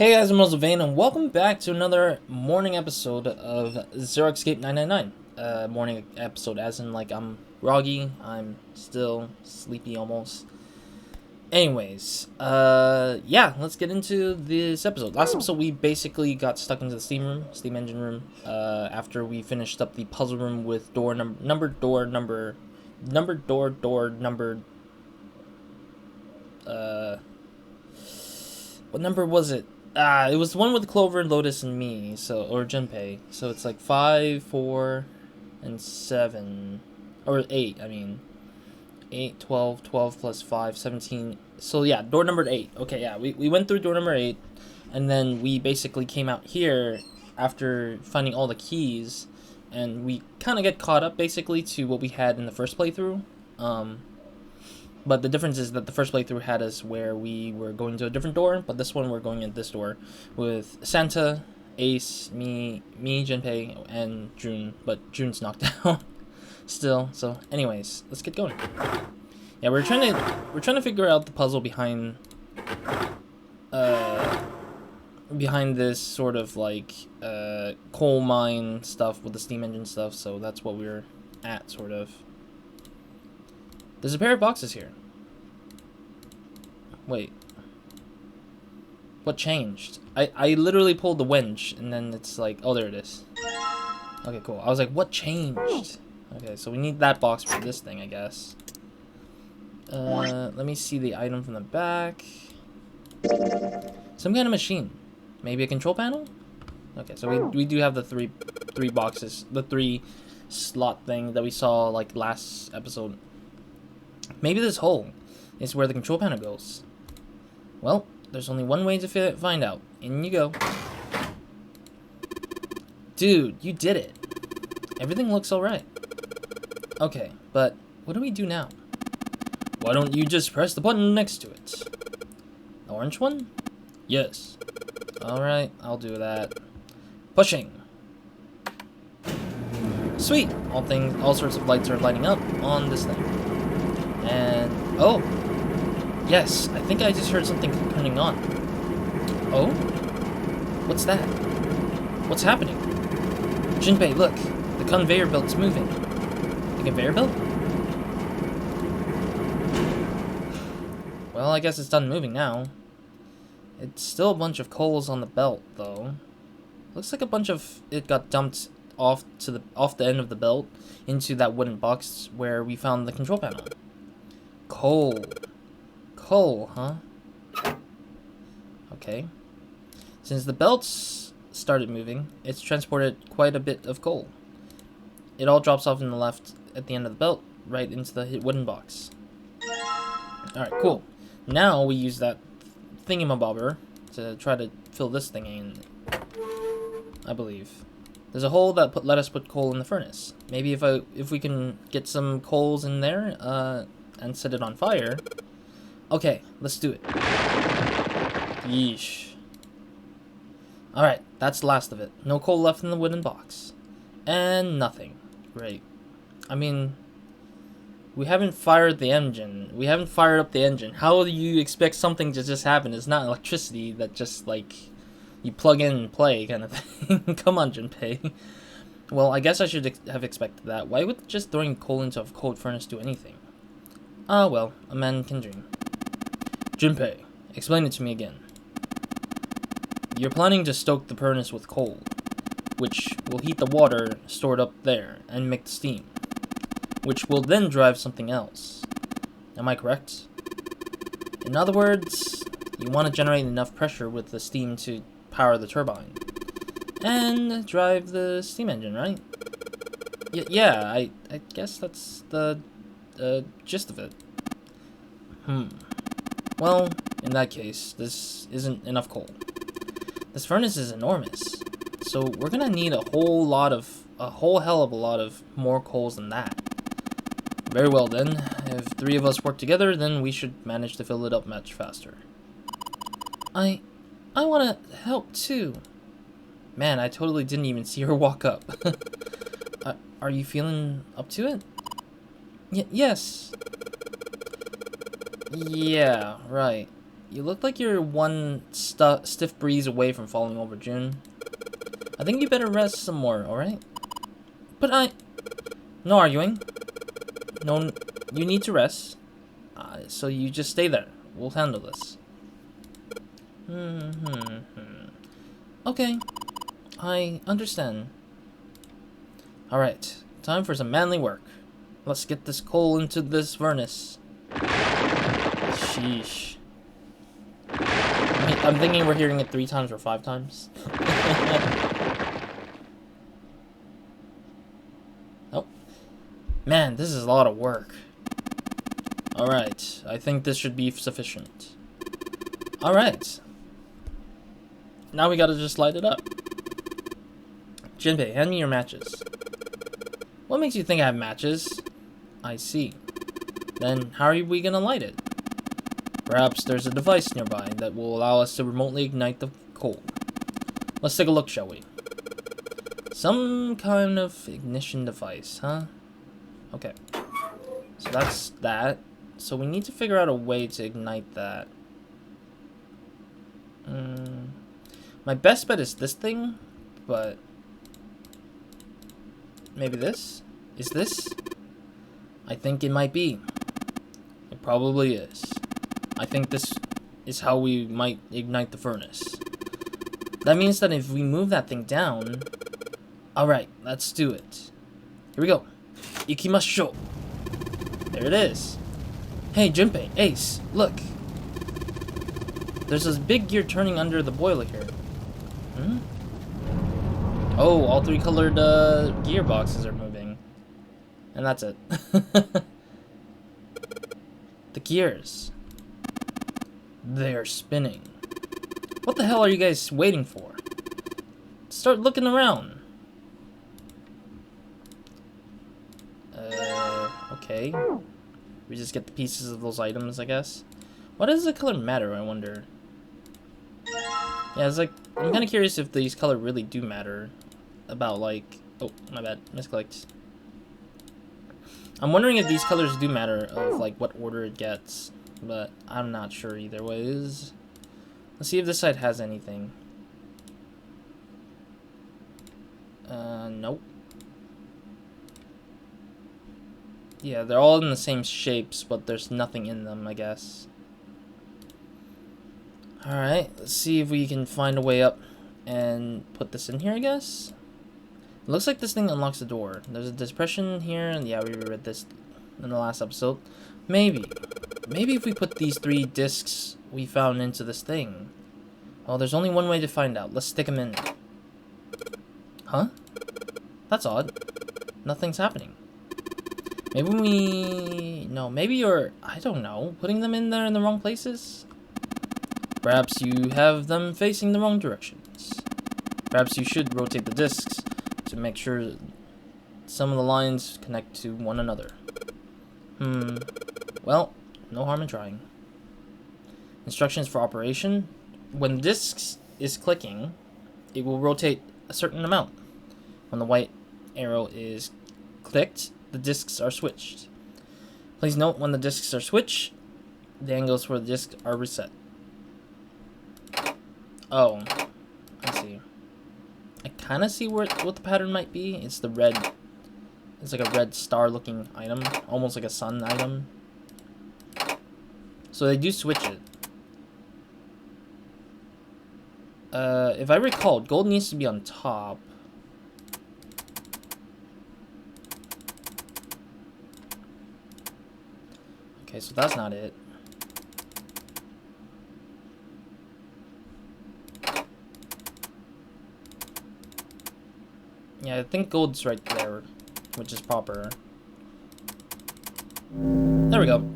Hey guys, I'm RozaldVane, and welcome back to another morning episode of Zero Escape 999. Morning episode, as in, like, I'm groggy, I'm still sleepy almost. Anyways, yeah, let's get into this episode. Last episode, we basically got stuck into the steam engine room, after we finished up the puzzle room with what number was it? It was the one with Clover, Lotus, and me, or Junpei. So it's like 5, 4, and 7. Or 8, I mean. 8, 12, 12 plus 5, 17. So yeah, door number 8. Okay, yeah, we went through door number 8, and then we basically came out here after finding all the keys, and we kind of get caught up basically to what we had in the first playthrough. But the difference is that the first playthrough had us where we were going to a different door, but this one we're going in this door with Santa, Ace, me, Junpei, and June. But June's knocked out still. So, anyways, let's get going. Yeah, we're trying to figure out the puzzle behind this sort of like coal mine stuff with the steam engine stuff. So that's what we're at, sort of. There's a pair of boxes here. Wait. What changed? I literally pulled the winch, and then it's like, oh, there it is. Okay, cool. I was like, what changed? Okay, so we need that box for this thing, I guess. Let me see the item from the back. Some kind of machine. Maybe a control panel? Okay, so we do have the three boxes. The 3 slot thing that we saw, like, last episode. Maybe this hole is where the control panel goes. Well, there's only one way to find out. In you go. Dude, you did it. Everything looks alright. Okay, but what do we do now? Why don't you just press the button next to it? The orange one? Yes. Alright, I'll do that. Pushing. Sweet! All sorts of lights are lighting up on this thing. And, oh, yes, I think I just heard something turning on. Oh? What's that? What's happening? Junpei, look, the conveyor belt's moving. The conveyor belt? Well, I guess it's done moving now. It's still a bunch of coals on the belt, though. Looks like a bunch of it got dumped off the end of the belt into that wooden box where we found the control panel. Coal, huh? Okay. Since the belts started moving, it's transported quite a bit of coal. It all drops off in the left at the end of the belt, right into the wooden box. Alright, cool. Now we use that thingamabobber to try to fill this thing in, I believe. There's a hole that let us put coal in the furnace. Maybe if we can get some coals in there, and set it on fire. Okay, let's do it. Yeesh. Alright, that's the last of it. No coal left in the wooden box. And nothing. Great. I mean, we haven't fired the engine. We haven't fired up the engine. How do you expect something to just happen? It's not electricity that just, like, you plug in and play kind of thing. Come on, Junpei. Well, I guess I should have expected that. Why would just throwing coal into a cold furnace do anything? Ah, well, a man can dream. Junpei, explain it to me again. You're planning to stoke the furnace with coal, which will heat the water stored up there and make the steam, which will then drive something else. Am I correct? In other words, you want to generate enough pressure with the steam to power the turbine and drive the steam engine, right? Yeah, I guess that's the gist of it. Well, in that case, this isn't enough coal. This furnace is enormous, so we're gonna need a whole hell of a lot of more coals than that. Very well then, if 3 of us work together, then we should manage to fill it up much faster. I wanna help too. Man, I totally didn't even see her walk up. Are you feeling up to it? Yes. Yeah, right. You look like you're one stiff breeze away from falling over, June. I think you better rest some more, alright? But no arguing. No, you need to rest. So you just stay there. We'll handle this. Okay. I understand. Alright. Time for some manly work. Let's get this coal into this furnace. Sheesh. I'm thinking we're hearing it 3 times or 5 times. Oh. Man, this is a lot of work. Alright, I think this should be sufficient. Alright. Now we gotta just light it up. Jinbei, hand me your matches. What makes you think I have matches? I see. Then how are we gonna light it? Perhaps there's a device nearby that will allow us to remotely ignite the coal. Let's take a look, shall we? Some kind of ignition device, huh? Okay. So that's that. So we need to figure out a way to ignite that. My best bet is this thing, but maybe this? Is this? I think it might be. It probably is. I think this is how we might ignite the furnace. That means that if we move that thing down... Alright, let's do it. Here we go. Ikimashou. There it is. Hey, Junpei, Ace, look. There's this big gear turning under the boiler here. Oh, all 3 colored gearboxes are moving. And that's it. The gears. They're spinning. What the hell are you guys waiting for? Start looking around. Okay. We just get the pieces of those items, I guess. Why does the color matter, I wonder? Yeah, it's like, I'm kind of curious if these color really do matter. About, like... Oh, my bad. Misclicked. I'm wondering if these colors do matter of, like, what order it gets. But I'm not sure either ways. Let's see if this side has anything. Nope. Yeah, they're all in the same shapes, but there's nothing in them, I guess. Alright, let's see if we can find a way up and put this in here, I guess. It looks like this thing unlocks the door. There's a depression here, and yeah, we read this in the last episode. Maybe if we put these 3 discs we found into this thing. Oh, there's only one way to find out. Let's stick them in. Huh? That's odd. Nothing's happening. Maybe you're, I don't know, putting them in there in the wrong places? Perhaps you have them facing the wrong directions. Perhaps you should rotate the discs to make sure some of the lines connect to one another. Well, no harm in trying. Instructions for operation. When the disc is clicking, it will rotate a certain amount. When the white arrow is clicked, the discs are switched. Please note when the discs are switched, the angles for the discs are reset. Oh, I see. I kind of see what the pattern might be. It's the red. It's like a red star-looking item, almost like a sun item. So they do switch it. If I recall, gold needs to be on top. Okay, so that's not it. Yeah, I think gold's right there, which is proper. There we go.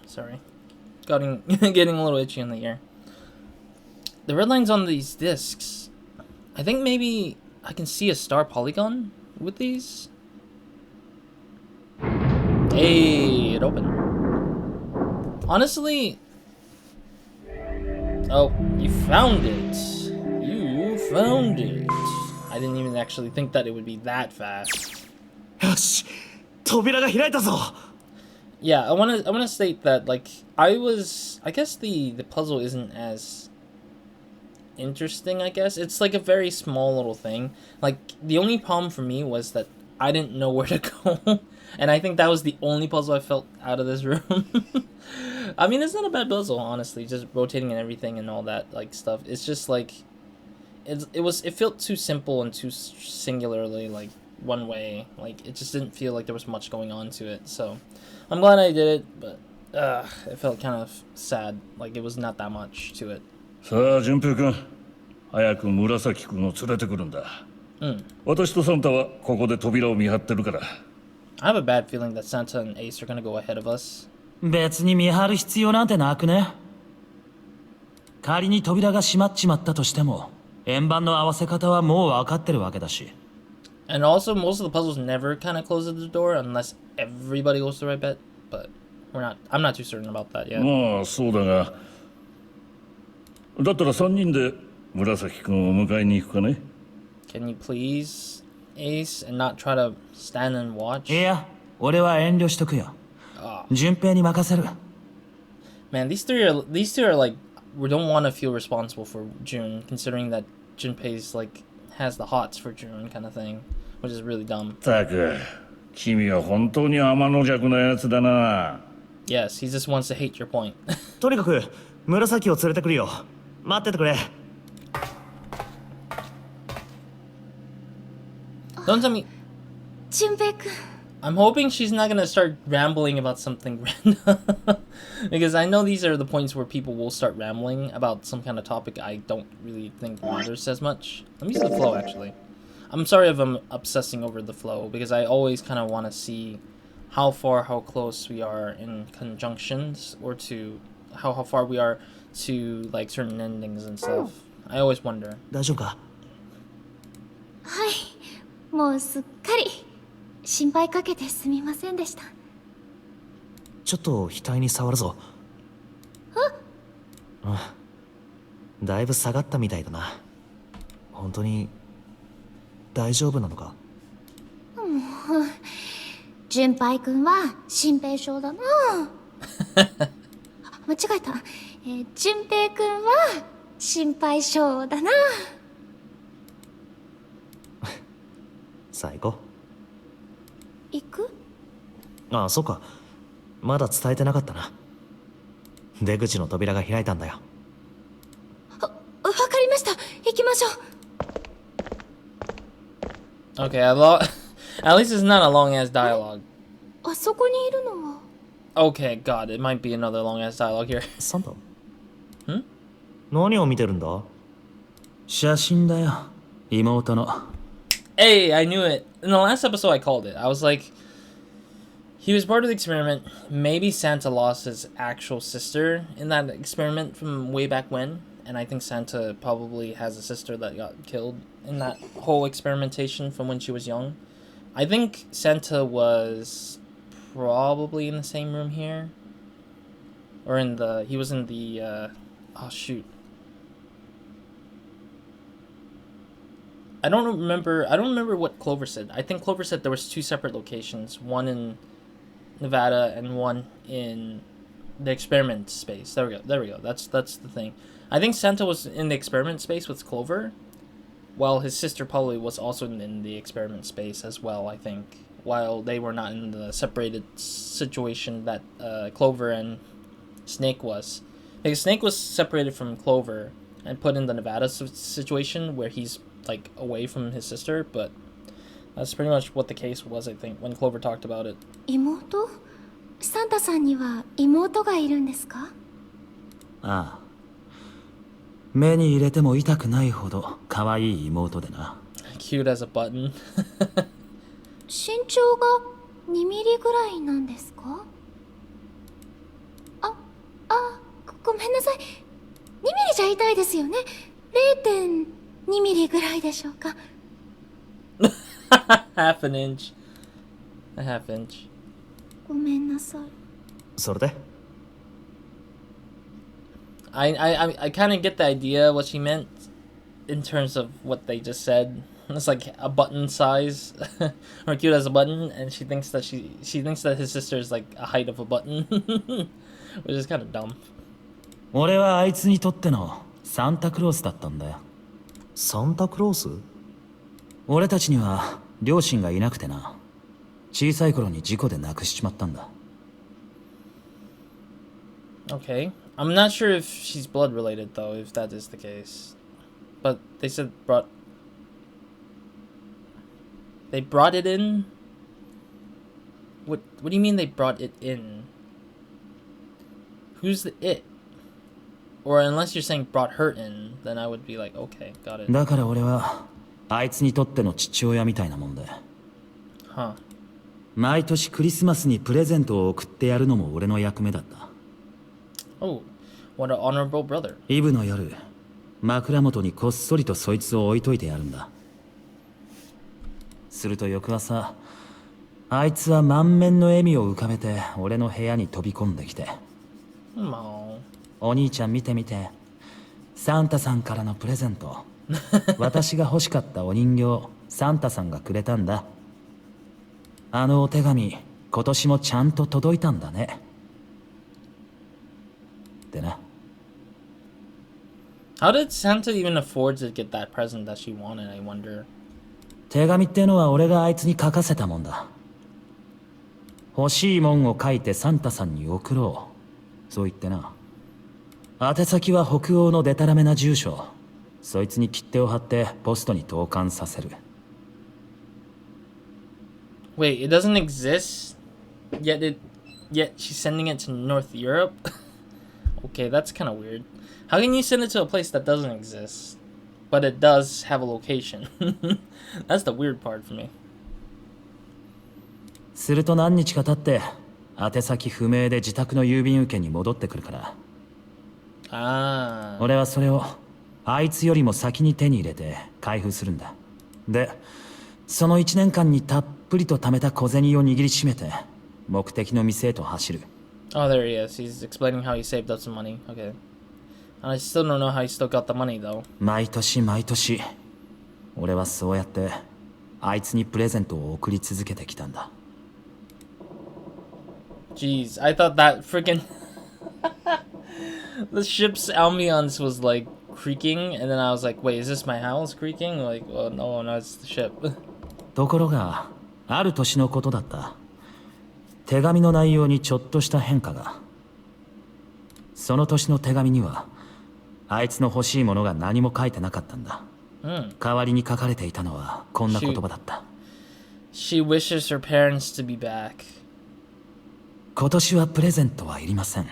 Sorry. Getting a little itchy in the ear. The red lines on these discs. I think maybe I can see a star polygon with these. Hey, it opened. Honestly... Oh, you found it. You found it. I didn't even actually think that it would be that fast. Yeah, I wanna state that like I guess the puzzle isn't as interesting, I guess. It's like a very small little thing. Like the only problem for me was that I didn't know where to go. And I think that was the only puzzle I felt out of this room. I mean, it's not a bad puzzle, honestly, just rotating and everything and all that like stuff. It's just like it felt too simple and too singularly like one way. Like it just didn't feel like there was much going on to it. So I'm glad I did it, but it felt kind of sad. Like it was not that much to it. さあ順平君、早く紫君を連れてくるんだ。私とサンタはここで扉を見張ってるから。I have a bad feeling that Santa and Ace are gonna go ahead of us. 別に見張る必要なんてなくね。仮に扉が閉まっちまったとしても、円盤の合わせ方はもう分かってるわけだし。And also, most of the puzzles never kind of close the door unless everybody goes to the right bet. But I'm not too certain about that yet. まあそうだが、だったら3人で紫君を迎えに行くかね。Can you please, Ace, and not try to stand and watch? いや、俺は遠慮しとくよ。順平に任せる。Man, these two are like we don't want to feel responsible for June, considering that Junpei's like has the hots for June kind of thing, which is really dumb. たく、君は本当に天の弱なやつだな。Yes, he just wants to hate your point. とにかく紫を連れてくるよ。待っててくれ。Don't tell me. 純平くん。 I'm hoping she's not gonna start rambling about something random. Because I know these are the points where people will start rambling about some kind of topic I don't really think matters as much. Let me see the flow, actually. I'm sorry if I'm obsessing over the flow, because I always kind of want to see how close we are in conjunctions, or to how far we are to like certain endings and stuff. I always wonder. 大丈夫か？はい、もうすっかり心配かけてすみませんでした。ちょっと額に触るぞ。だいぶ下がったみたいだな。本当に大丈夫なのか？純平くんは心配性だな。間違えた。純平くんは心配性だな。さあ行こ行く？う。ああ、そうか。まだ伝えてなかったな。出口の扉が開いたんだよ。わかりました。行きましょう。 Okay, at least it's not a long ass dialogue. あそこにいるのは。Okay, God, it might be another long ass dialogue here. サンタ？何を見てるんだ？写真だよ。妹の。Hey, I knew it. In the last episode, I called it. I was like, he was part of the experiment. Maybe Santa lost his actual sister in that experiment from way back when. And I think Santa probably has a sister that got killed in that whole experimentation from when she was young. I think Santa was probably in the same room here. Or he was in the, oh shoot. I don't remember what Clover said. I think Clover said there was 2 separate locations, one in Nevada and one in the experiment space. There we go. That's the thing. I think Santa was in the experiment space with Clover, while his sister probably was also in the experiment space as well, I think, while they were not in the separated situation that Clover and Snake was. Because Snake was separated from Clover and put in the Nevada situation where he's like away from his sister, but that's pretty much what the case was, I think, when Clover talked about it. 妹？サンタさんには妹がいるんですか？ああ。目に入れても痛くないほど可愛い妹でな。Cute as a button. 身長が2ミリぐらいなんですか？ごめんなさい。2ミリじゃ痛いですよね。0.2ミリぐらいでしょうか。Half an inch. A half inch. ごめんなさい。それで？ I kind of get the idea what she meant in terms of what they just said. It's like a button size, or cute as a button, and she thinks that she thinks that his sister is like a height of a button, which is kind of dumb. 俺はあいつにとってのサンタクロースだったんだよ。サンタクロース？俺たちには両親がいなくてな。小さい頃に事故で亡くしちまったんだ。Okay, I'm not sure if she's blood related though, if that is the case, but they said they brought it in. What do you mean they brought it in? Who's the it? Or unless you're saying brought her in, then I would be like, okay, got it. だから俺はあいつにとっての父親みたいなもんで。Huh. 毎年クリスマスにプレゼントを送ってやるのも俺の役目だった。Oh, what an honorable brother. イブの夜、枕元にこっそりとそいつを置いといてやるんだ。すると翌朝、あいつは満面の笑みを浮かべて俺の部屋に飛び込んできて。No. お兄ちゃん見て見て。サンタさんからのプレゼント。私が欲しかったお人形、サンタさんがくれたんだ。あのお手紙、今年もちゃんと届いたんだね。ってな。How did Santa even afford to get that present that she wanted, I wonder? 手紙ってのは俺があいつに書かせたもんだ。欲しいもんを書いてサンタさんに送ろう。そう言ってな。宛先は北欧のデタラメな住所。そいつに切手を貼ってポストに投函させる。Wait, it doesn't exist? Yet she's sending it to North Europe? Okay, that's kind of weird. How can you send it to a place that doesn't exist? But it does have a location. That's the weird part for me. すると何日か経って宛先不明で自宅の郵便受けに戻ってくるから。Ah. 俺はそれをあいつよりも先に手に入れて開封するんだ。で、その1年間にたっぷりと貯めた小銭を握りしめて目的の店へと走る。Oh, there he is. He's explaining how he saved up some money. Okay. I still don't know how he still got the money, though. 毎年毎年、俺はそうやってあいつにプレゼントを送り続けてきたんだ。Jeez, I thought that freaking the ship's ambiance was like creaking, and then I was like, wait, is this my house creaking? Like, oh no, it's the ship. ところが、ある年のことだった。手紙の内容にちょっとした変化が。その年の手紙には、あいつの欲しいものが何も書いてなかったんだ。代わりに書かれていたのはこんな言葉だった。She wishes her parents to be back. 今年はプレゼントはいりません。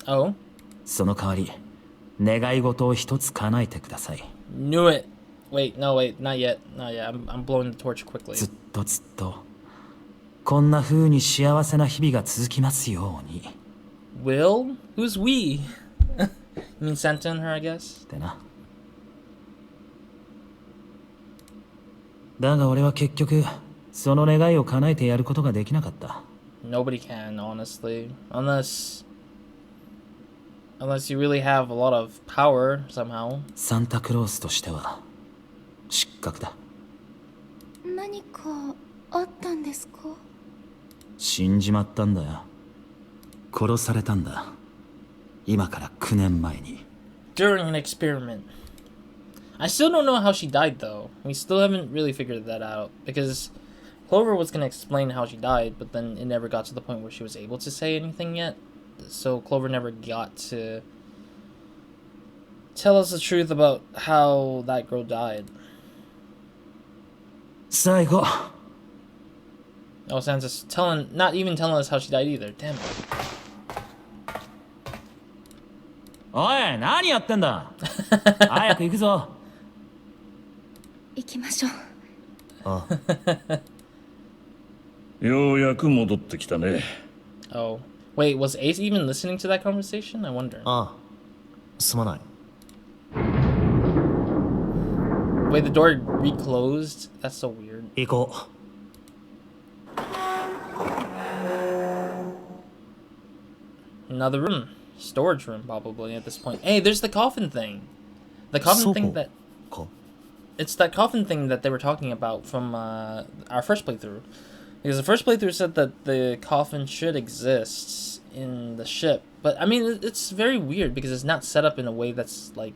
Oh? その代わり、願い事を一つ叶えてください。Knew it. Wait, no, wait, not yet. Not yet. I'm blowing the torch quickly. ずっとずっと、こんな風に幸せな日々が続きますように。Will? Who's we? You mean Santa and her, I guess? ってな。だが俺は結局、その願いを叶えてやることができなかった。Nobody can, honestly. Unless you really have a lot of power, somehow. サンタクロースとしては、失格だ。何かあったんですか？死んじまったんだよ。殺されたんだ。今から9年前に。During an experiment. I still don't know how she died, though. We still haven't really figured that out. Because Clover was going to explain how she died, but then it never got to the point where she was able to say anything yet. So Clover never got to tell us the truth about how that girl died. 最後。Oh, Santa's not even telling us how she died either. Damn it. おい、何やってんだ。早く行くぞ。行きましょう。あ、ようやく戻ってきたね。Oh. Wait, was Ace even listening to that conversation? I wonder. ああ、すまない。Wait, the door reclosed? That's so weird. 行こう。Another room. Storage room, probably, at this point. Hey, there's the coffin thing. The coffin thing that... か it's that coffin thing that they were talking about from our first playthrough. Because the first playthrough said that the coffin should exist in the ship. But, I mean, it's very weird because it's not set up in a way that's, like,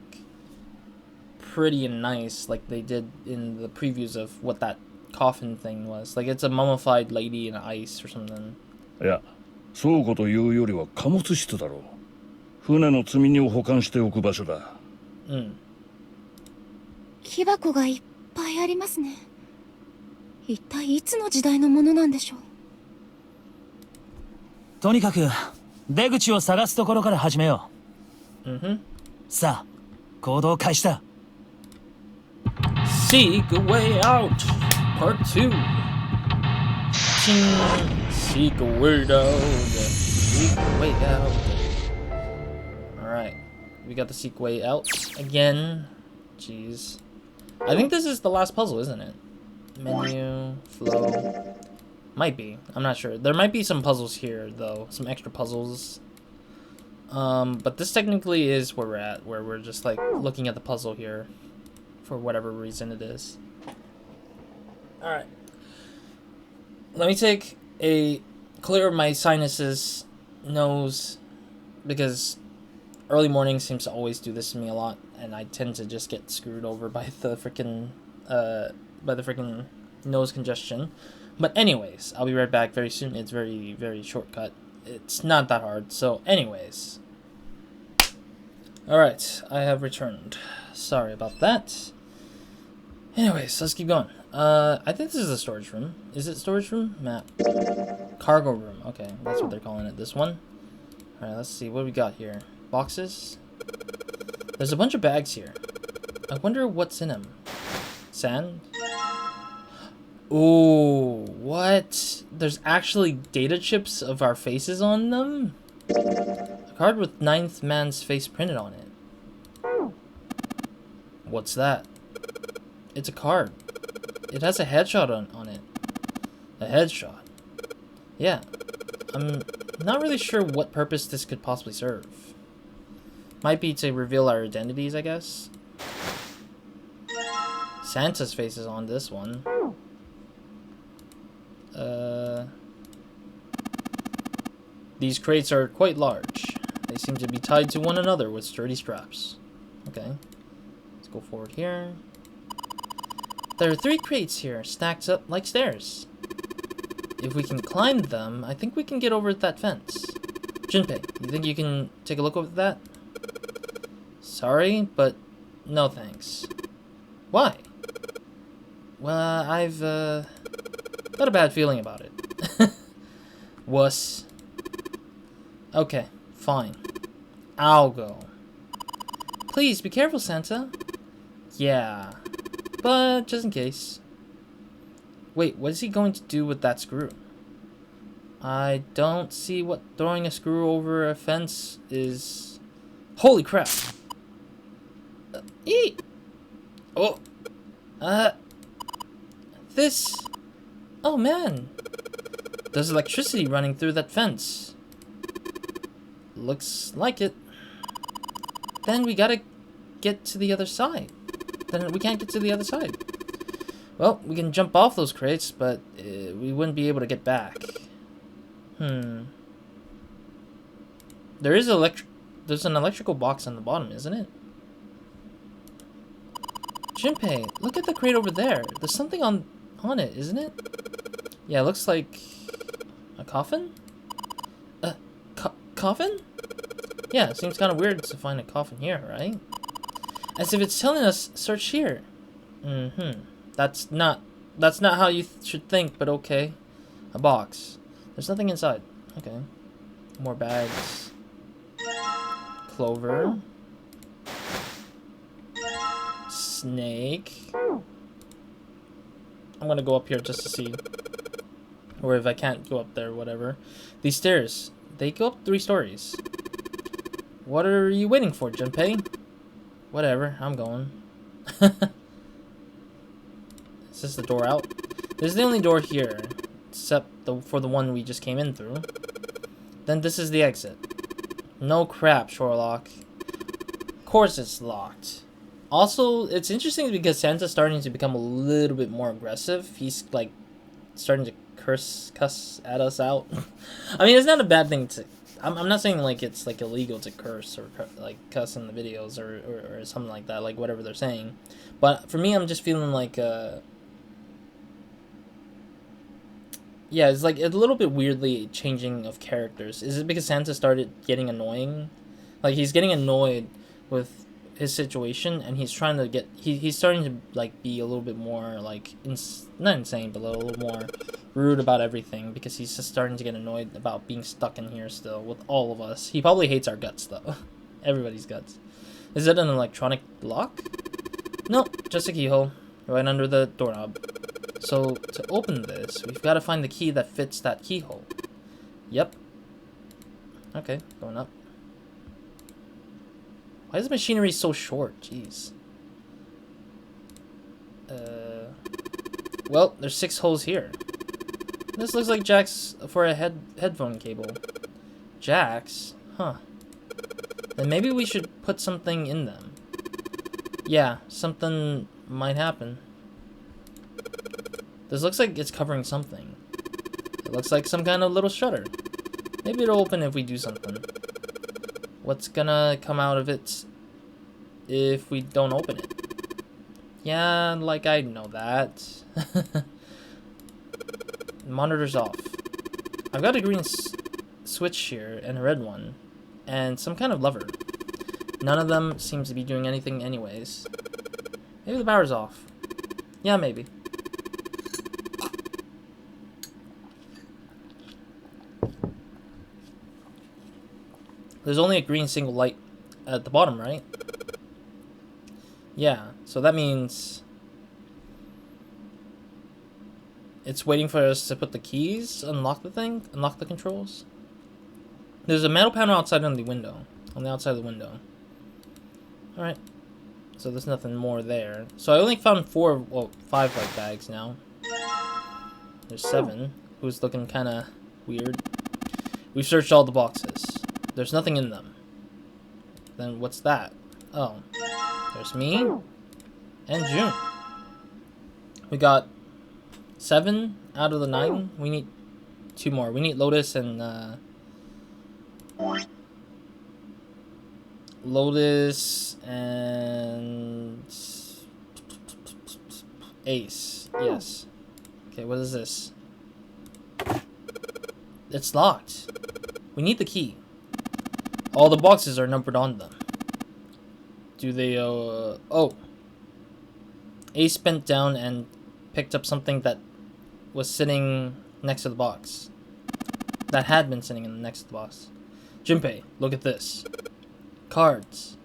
pretty and nice like they did in the previews of what that coffin thing was. Like, it's a mummified lady in ice or something. いや、倉庫というよりは貨物室だろう。船の積み荷を保管しておく場所だ。うん。木箱がいっぱいありますね。一体いつの時代のものなんでしょう。とにかく出口を探すところから始めよう。さあ、行動開始だ。Seek a way out, part 2. Seek a way out. Seek a way out. Alright, we got the seek way out again. Jeez. I think this is the last puzzle, isn't it? Menu, flow. Might be. I'm not sure. There might be some puzzles here, though. Some extra puzzles. But this technically is where we're at, where we're just, like, looking at the puzzle here. For whatever reason it is. Alright. Let me take a clear my sinuses, nose, because early morning seems to always do this to me a lot, and I tend to just get screwed over by the freaking nose congestion. But anyways, I'll be right back very soon. It's very, very shortcut. It's not that hard. So anyways. Alright, I have returned. Sorry about that. Anyways, let's keep going. I think this is a storage room. Is it storage room? Map. Cargo room. Okay, that's what they're calling it. This one. Alright, let's see. What do we got here? Boxes? There's a bunch of bags here. I wonder what's in them. Sand? Oh, what? There's actually data chips of our faces on them? A card with 9th man's face printed on it. What's that? It's a card. It has a headshot on it. A headshot. Yeah. I'm not really sure what purpose this could possibly serve. Might be to reveal our identities, I guess. Santa's face is on this one. These crates are quite large. They seem to be tied to one another with sturdy straps. Okay. Let's go forward here. There are 3 crates here, stacked up like stairs. If we can climb them, I think we can get over that fence. Junpei, you think you can take a look over that? Sorry, but no thanks. Why? Well, I've got a bad feeling about it. Wuss. Okay, fine. I'll go. Please, be careful, Santa. Yeah, but just in case. Wait, what is he going to do with that screw? I don't see what throwing a screw over a fence is... Holy crap! Oh! This... Oh man! There's electricity running through that fence. Looks like it. Then we gotta get to the other side. Then we can't get to the other side. Well, we can jump off those crates, but we wouldn't be able to get back. There is there's an electrical box on the bottom, isn't it? Junpei, look at the crate over there. There's something on it, isn't it? Yeah, it looks like a coffin? Coffin? Yeah, it seems kind of weird to find a coffin here, right? As if it's telling us, search here. That's not how you should think, but okay. A box. There's nothing inside. Okay. More bags. Clover. Snake. I'm gonna go up here just to see. Or if I can't go up there, whatever. These stairs. They go up 3 stories. What are you waiting for, Junpei? Whatever, I'm going. Is this the door out? This is the only door here, except for the one we just came in through. Then this is the exit. No crap, Sherlock. Of course it's locked. Also, it's interesting because Santa's starting to become a little bit more aggressive. He's like starting to cuss at us out. I mean, it's not a bad thing to. I'm not saying like it's like illegal to curse or like cuss in the videos or something like that, like whatever they're saying. But for me, I'm just feeling like yeah, it's like a little bit weirdly changing of characters. Is it because Santa started getting annoying? Like he's getting annoyed with his situation, and he's trying to get he's starting to like be a little bit more like not insane, but a little more rude about everything because he's just starting to get annoyed about being stuck in here still with all of us. He probably hates our guts though. Everybody's guts. Is it an electronic lock? Nope, just a keyhole right under the doorknob. So to open this, we've got to find the key that fits that keyhole. Yep. Okay, going up. Why is the machinery so short? Jeez. Well, there's 6 holes here. This looks like jacks for a headphone cable. Jacks? Huh. Then maybe we should put something in them. Yeah, something might happen. This looks like it's covering something. It looks like some kind of little shutter. Maybe it'll open if we do something. What's gonna come out of it if we don't open it? Yeah, like I know that. Monitor's off. I've got a green switch here and a red one. And some kind of lever. None of them seems to be doing anything anyways. Maybe the power's off. Yeah, maybe. There's only a green single light at the bottom, right? Yeah, so that means it's waiting for us to put the keys, unlock the thing, unlock the controls. There's a metal panel outside on the window, on the outside of the window. Alright, so there's nothing more there. So I only found 5 light bags now. There's 7, who's looking kind of weird. We've searched all the boxes. There's nothing in them. Then what's that? Oh. There's me. And June. We got 7 out of the 9. We need 2 more. We need Lotus and Ace. Yes. Okay, what is this? It's locked. We need the key. All the boxes are numbered on them. Do they, oh. Ace bent down and picked up something that was sitting next to the box. That had been sitting next to the box. Junpei, look at this. Cards.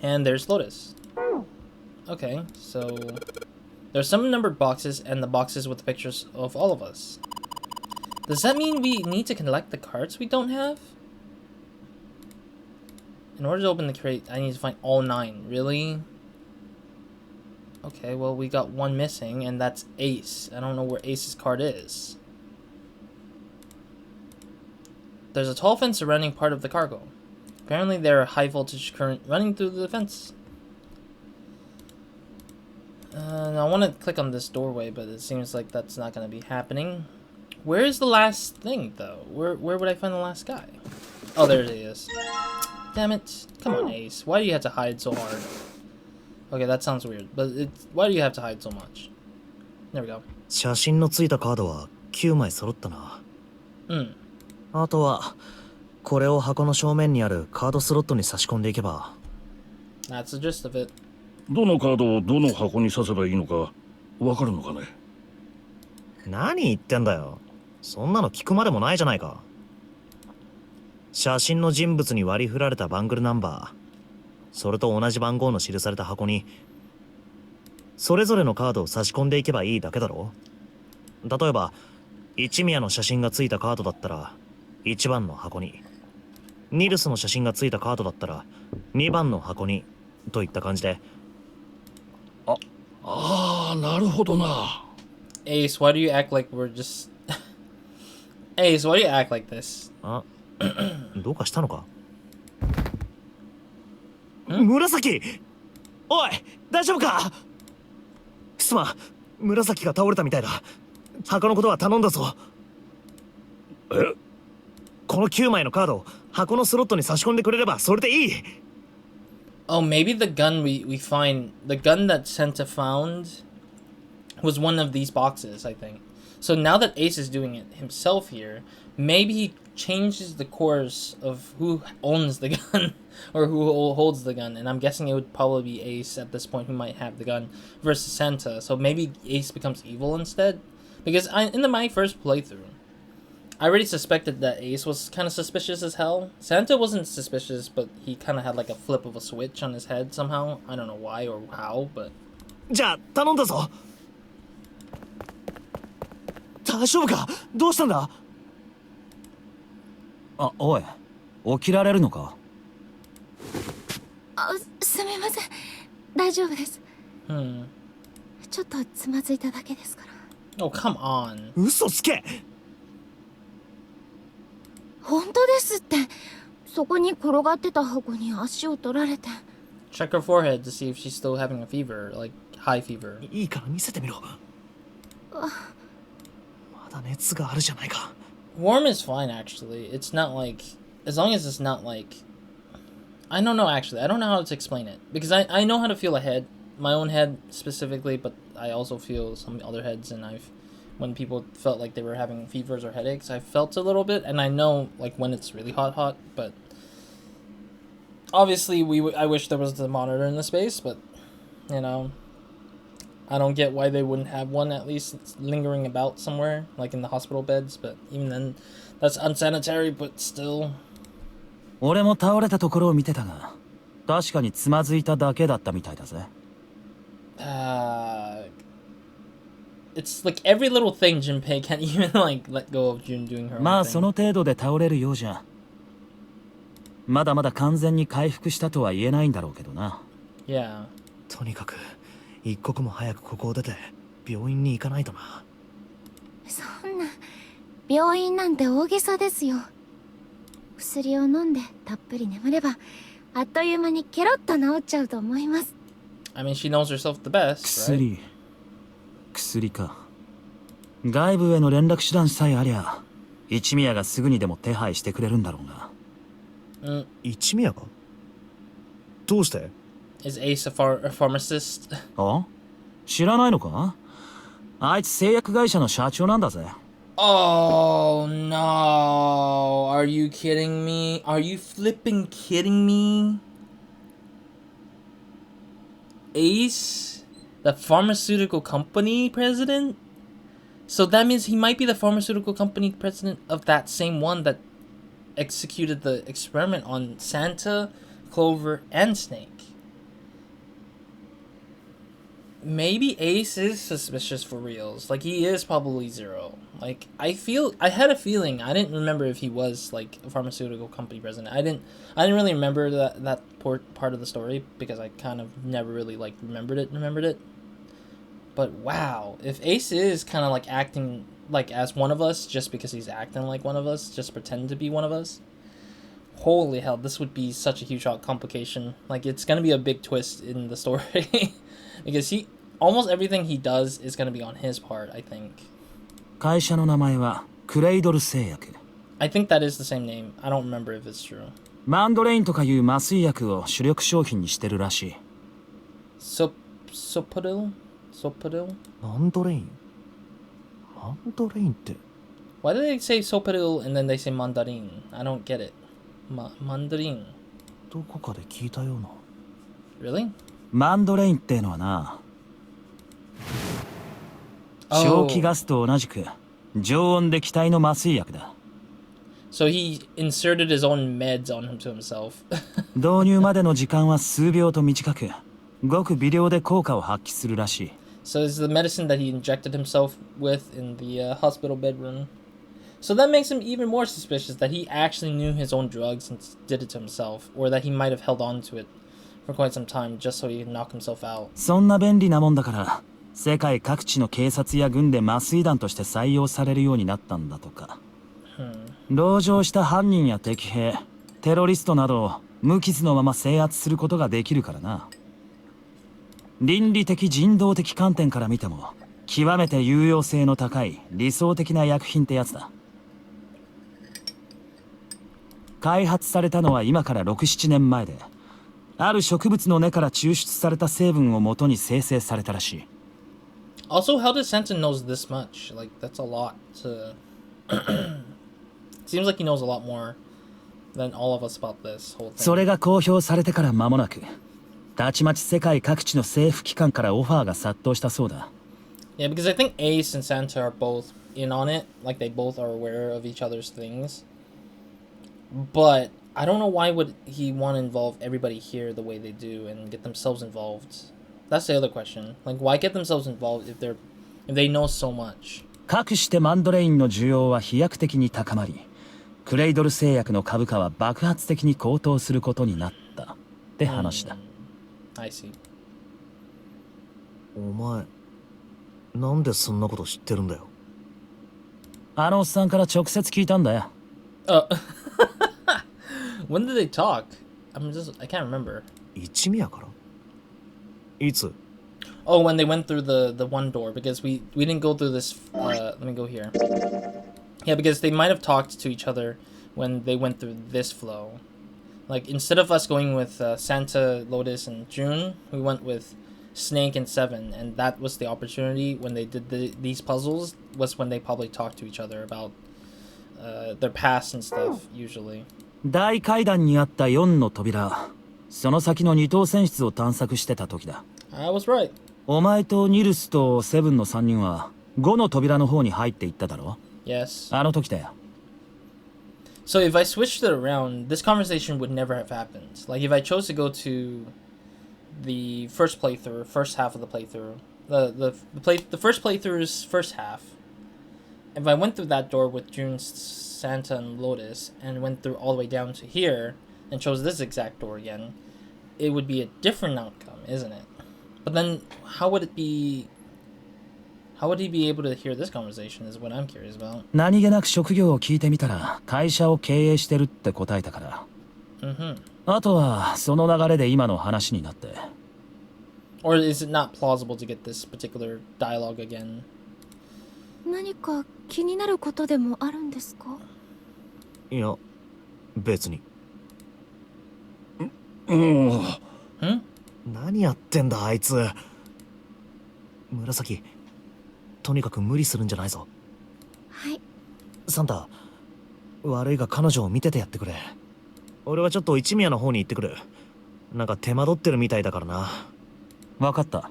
And there's Lotus. Okay, so there's some numbered boxes and the boxes with pictures of all of us. Does that mean we need to collect the cards we don't have? In order to open the crate, I need to find all 9. Really? Okay, well, we got 1 missing, and that's Ace. I don't know where Ace's card is. There's a tall fence surrounding part of the cargo. Apparently, there are high voltage current running through the fence. Now I want to click on this doorway, but it seems like that's not going to be happening. Where is the last thing, though? Where would I find the last guy? Oh, there he is. Damn it. Come on, Ace. Why do you have to hide so hard? Okay, that sounds weird, but why do you have to hide so much? There we go. 写真のついたカードは9枚揃ったな。あとはこれを箱の正面にあるカードスロットに差し込んでいけば。That's the gist of it. どのカードをどの箱に刺せばいいのかわかるのかね。何言ってんだよ。そんなの聞くまでもないじゃないか。写真の人物に割り振られたバングルナンバー、それと同じ番号の記された箱にそれぞれのカードを差し込んでいけばいいだけだろ。例えば一宮の写真がついたカードだったら1番の箱に、ニルスの写真がついたカードだったら2番の箱にといった感じで。ああ、なるほどな。Ace, why do you act like we're just... Ace, why do you act like this? あ、どうかしたのか？紫！おい、大丈夫か？すまん、紫が倒れたみたいだ。箱のことは頼んだぞ。え？この9枚のカードを箱のスロットに差し込んでくれればそれでいい。 Oh, maybe the gun we find, the gun that Santa found was one of these boxes, I think. So now that Ace is doing it himself here, maybe he changes the course of who owns the gun or who holds the gun. And I'm guessing it would probably be Ace at this point who might have the gun versus Santa. So maybe Ace becomes evil instead. Because in my first playthrough, I already suspected that Ace was kind of suspicious as hell. Santa wasn't suspicious, but he kind of had like a flip of a switch on his head somehow. I don't know why or how, but... じゃあ頼んだぞ。大丈夫か？どうしたんだ？あ、おい、起きられるのか？あ、すみません。大丈夫です。Hmm. ちょっとつまずいただけですから。Oh, come on. 嘘つけ。本当ですって。そこに転がってた箱に足を取られて。Check her forehead to see if she's still having a fever, like high fever. いいから見せてみろ。まだ熱があるじゃないか。Warm is fine, actually. It's not like... As long as it's not like... I don't know, actually. I don't know how to explain it. Because I know how to feel a head. My own head, specifically, but I also feel some other heads, and I've... When people felt like they were having fevers or headaches, I felt a little bit, and I know, like, when it's really hot, but... Obviously, I wish there was the monitor in the space, but... You know... I don't get why they wouldn't have one at least lingering about somewhere, like in the hospital beds, but even then, that's unsanitary, but still. 俺も倒れたところを見てたが、確かにつまずいただけだったみたいだぜ。It's like every little thing Junpei can't even like let go of Jun doing her own thing. まあその程度で倒れるようじゃ。まだまだ完全に回復したとは言えないんだろうけどな。Yeah. とにかく一刻も早くここを出て病院に行かないとな。そんな病院なんて大げさですよ。薬を飲んでたっぷり眠ればあっという間にケロッと治っちゃうと思います。I mean, she knows herself the best, right? 薬か。外部への連絡手段さえありゃ一宮がすぐにでも手配してくれるんだろうが。一宮が？どうして？ Is Ace a pharmacist? あ？知らないのか？あいつ製薬会社の社長なんだぜ。Oh no. Are you kidding me? Are you flipping kidding me? Ace? The pharmaceutical company president? So that means he might be the pharmaceutical company president of that same one that executed the experiment on Santa, Clover, and Snake. Maybe Ace is suspicious for reals. Like, he is probably Zero. Like, I had a feeling. I didn't remember if he was, like, a pharmaceutical company president. I didn't really remember that part of the story because I kind of never really, like, remembered it. But, wow. If Ace is kind of, like, acting, like, as one of us just because he's acting like one of us, just pretend to be one of us, holy hell, this would be such a huge complication. Like, it's gonna be a big twist in the story. Because almost everything he does is going to be on his part, I think. 会社の名前はクレイドル製薬。I think that is the same name. I don't remember if it's true. マンドレインとかいう麻酔薬を主力商品にしてるらしい。Sopadil? マンドレインって。 Why do they say Sopadil and then they say mandarin? I don't get it. Mandarin. どこかで聞いたような。 Really? マンドレインってのはな、正気ガスと同じく常温で気体の麻酔薬だ。So he inserted his own meds onto himself. 導入までの時間は数秒と短く、ごく微量で効果を発揮するらしい。So it's the medicine that he injected himself with in the hospital bedroom. So that makes him even more suspicious that he actually knew his own drugs and did it to himself, or that he might have held on to it for quite some time just so he could knock himself out. そんな便利なもんだから世界各地の警察や軍で麻酔弾として採用されるようになったんだとか。籠城した犯人や敵兵、テロリストなどを無傷のまま制圧することができるからな。倫理的人道的観点から見ても極めて有用性の高い理想的な薬品ってやつだ。開発されたのは今から6、7年前で、ある植物の根から抽出された成分をもとに生成されたらしい。Also, how does Santa knows this much? Like, that's a lot to... Seems like he knows a lot more than all of us about this whole thing. それが公表されてから間もなく、たちまち世界各地の政府機関からオファーが殺到したそうだ。Yeah, because I think Ace and Santa are both in on it. Like, they both are aware of each other's things. But I don't know why would he want to involve everybody here the way they do and get themselves involved. That's the other question. Like, why get themselves involved if they know so much? かくしてマンドレインの需要は飛躍的に高まり、クレイドル製薬の株価は爆発的に高騰することになったって話だ。I see. お前、なんでそんなこと知ってるんだよ。あのおっさんから直接聞いたんだよ。When did they talk? I can't remember. 一宮からいつ Oh, when they went through the one door, because we didn't go through this. Let me go here. Yeah, because they might have talked to each other when they went through this flow. Like, instead of us going with Santa, Lotus, and June, we went with Snake and Seven, and that was the opportunity when they did these puzzles, was when they probably talked to each other about their past and stuff, usually. 大階段にあった4の扉、その先の2等船室を探索してた時だ。I was right. お前とニルスとセブンの3人は5の扉の方に入っていっただろ？ Yes. あの時だよ。So if I switched it around, this conversation would never have happened. Like, if I chose to go to the first playthrough, first half of the playthrough, the first playthrough's first half, if I went through that door with June, Santa, and Lotus, and went through all the way down to here, and chose this exact door again, it would be a different outcome, isn't it? But then, how would he be able to hear this conversation is what I'm curious about. 何気なく職業を聞いてみたら会社を経営してるって答えたから。あとはその流れで今の話になって。Or is it not plausible to get this particular dialogue again? 何か気になることでもあるんですか？いや、別に。何やってんだあいつ。紫、とにかく無理するんじゃないぞ。はい。サンタ、悪いが彼女を見ててやってくれ。俺はちょっと一宮の方に行ってくる。なんか手間取ってるみたいだからな。分かった。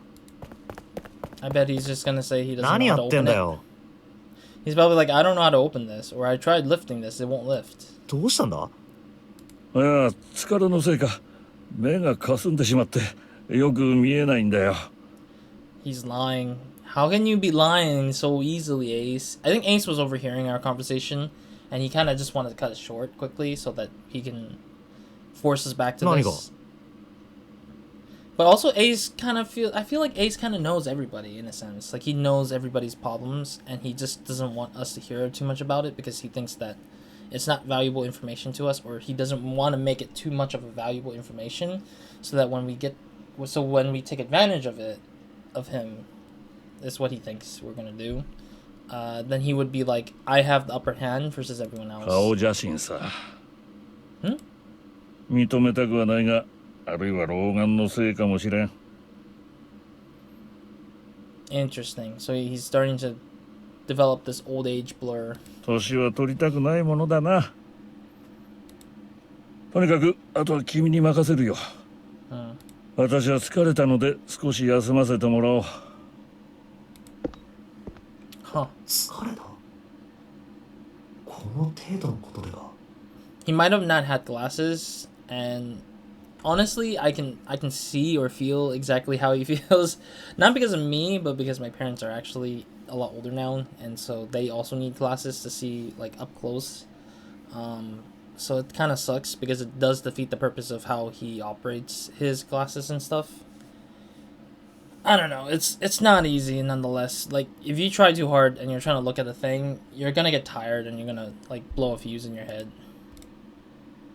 I bet he's just gonna say he doesn't 何 know や how to ってん open だ it. よ。He's probably like, I don't know how to open this, or I tried lifting this, it won't lift. どうしたんだ？いや、疲れのせいか目が霞んでしまってよく見えないんだよ。He's lying. How can you be lying so easily, Ace? I think Ace was overhearing our conversation, and he kind of just wanted to cut it short quickly so that he can force us back to this. But also, Ace I feel like Ace kind of knows everybody in a sense. Like, he knows everybody's problems, and he just doesn't want us to hear too much about it because he thinks that it's not valuable information to us, or he doesn't want to make it too much of a valuable information, so that when we take advantage of him, is what he thinks we're gonna do. Then he would be like, I have the upper hand versus everyone else. 顔写真さ。認めたくはないが、あるいは老眼のせいかもしれん。Interesting. So he's starting to develop this old age blur. 年は取りたくないものだな。とにかくあとは君に任せるよ。私は疲れたので少し休ませてもらおう。疲れた？この程度のことでは。He might have not had glasses, and honestly, I can see or feel exactly how he feels. Not because of me, but because my parents are actually a lot older now, and so they also need glasses to see like up close. So it kind of sucks because it does defeat the purpose of how he operates his glasses and stuff. I don't know. It's not easy nonetheless. Like, if you try too hard and you're trying to look at a thing, you're gonna get tired and you're gonna like blow a fuse in your head.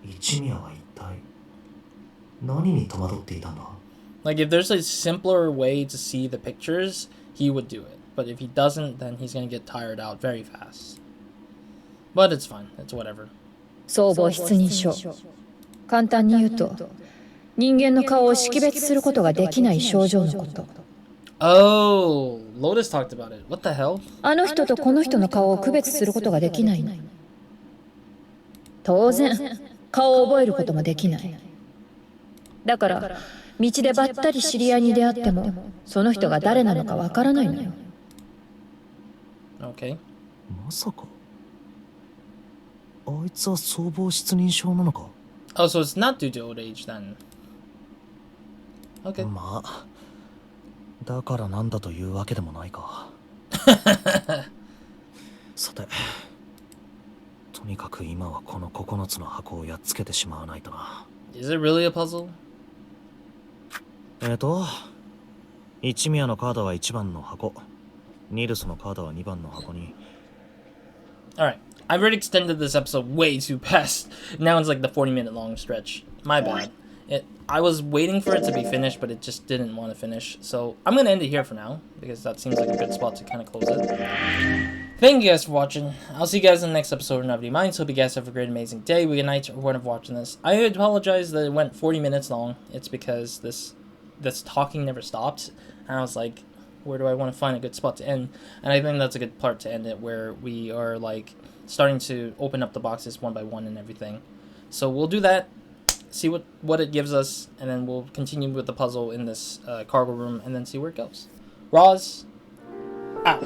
一宮は一体何に戸惑っていたんだ？ Like, if there's a simpler way to see the pictures, he would do it. But if he doesn't, then he's gonna get tired out very fast. But it's fine. It's whatever. 相貌失認症。簡単に言うと、人間の顔を識別することができない症状のこと。Oh, Lotus talked about it. What the hell? あの人とこの人の顔を区別することができないの。当然、顔を覚えることもできない。だから、道でばったり知り合いに出会っても、その人が誰なのかわからないのよ。Okay. まさか。あいつは相貌失認症なのか。 Oh, so it's not due to old age then. Okay. まあ、だからなんだというわけでもないか。さて、とにかく今はこの9つの箱をやっつけてしまわないとな。Is it really a puzzle? 一宮のカードは1番の箱、ニルスのカードは2番の箱に。Alright. I've already extended this episode way too past. Now it's like the 40-minute long stretch. My bad. I was waiting for it to be finished, but it just didn't want to finish. So I'm going to end it here for now, because that seems like a good spot to kind of close it. Thank you guys for watching. I'll see you guys in the next episode of Nobody Minds. Hope you guys have a great, amazing day, week, night, or whenever watching this. I apologize that it went 40 minutes long. It's because this talking never stopped. And I was like, where do I want to find a good spot to end? And I think that's a good part to end it, where we are like starting to open up the boxes one by one and everything. So we'll do that, see what it gives us, and then we'll continue with the puzzle in this cargo room, and then see where it goes. Roz, out.